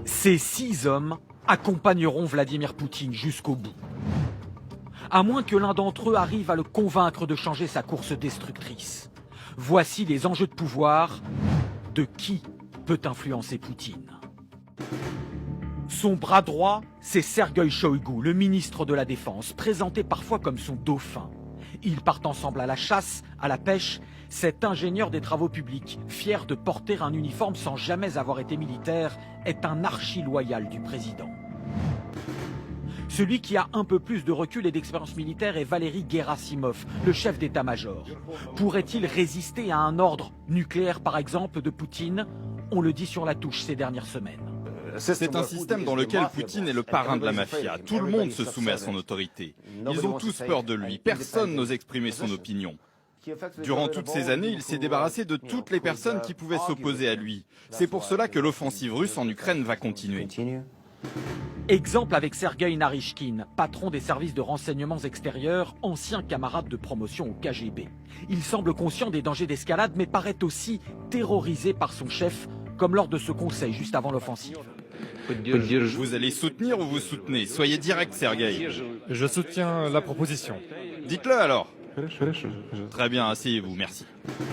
Ces 6 hommes accompagneront Vladimir Poutine jusqu'au bout. À moins que l'un d'entre eux arrive à le convaincre de changer sa course destructrice. Voici les enjeux de pouvoir de qui peut influencer Poutine. Son bras droit, c'est Sergueï Shoïgu, le ministre de la Défense, présenté parfois comme son dauphin. Ils partent ensemble à la chasse, à la pêche. Cet ingénieur des travaux publics, fier de porter un uniforme sans jamais avoir été militaire, est un archi-loyal du président. Celui qui a un peu plus de recul et d'expérience militaire est Valéry Gerasimov, le chef d'état-major. Pourrait-il résister à un ordre nucléaire, par exemple, de Poutine? On le dit sur la touche ces dernières semaines. C'est un système dans lequel Poutine est le parrain de la mafia. Tout le monde se soumet à son autorité. Ils ont tous peur de lui. Personne n'ose exprimer son opinion. Durant toutes ces années, il s'est débarrassé de toutes les personnes qui pouvaient s'opposer à lui. C'est pour cela que l'offensive russe en Ukraine va continuer. Exemple avec Sergueï Naryshkin, patron des services de renseignements extérieurs, ancien camarade de promotion au KGB. Il semble conscient des dangers d'escalade, mais paraît aussi terrorisé par son chef, comme lors de ce conseil juste avant l'offensive. Vous allez soutenir ou vous soutenez? Soyez direct, Sergueï. Je soutiens la proposition. Dites-le alors. Très bien, asseyez-vous, merci.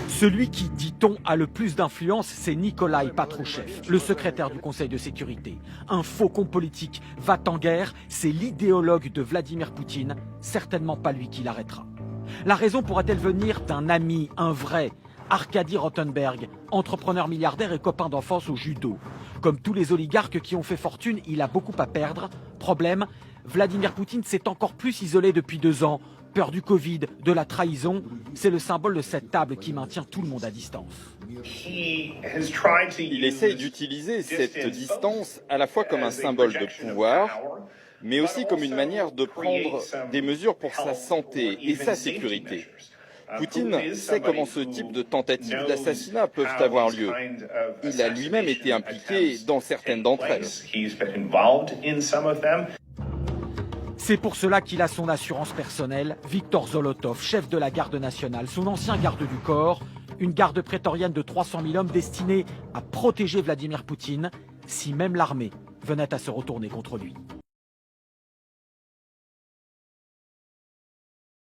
Celui qui, dit-on, a le plus d'influence, c'est Nikolai Patrouchev, le secrétaire du Conseil de sécurité. Un faucon politique va en guerre, c'est l'idéologue de Vladimir Poutine, certainement pas lui qui l'arrêtera. La raison pourrait-elle venir d'un ami, un vrai, Arkady Rotenberg, entrepreneur milliardaire et copain d'enfance au judo. Comme tous les oligarques qui ont fait fortune, il a beaucoup à perdre. Problème, Vladimir Poutine s'est encore plus isolé depuis 2 ans. Peur du Covid, de la trahison, c'est le symbole de cette table qui maintient tout le monde à distance. Il essaye d'utiliser cette distance à la fois comme un symbole de pouvoir, mais aussi comme une manière de prendre des mesures pour sa santé et sa sécurité. Poutine sait comment ce type de tentatives d'assassinat peuvent avoir lieu. Il a lui-même été impliqué dans certaines d'entre elles. C'est pour cela qu'il a son assurance personnelle, Viktor Zolotov, chef de la garde nationale, son ancien garde du corps, une garde prétorienne de 300 000 hommes destinée à protéger Vladimir Poutine, si même l'armée venait à se retourner contre lui.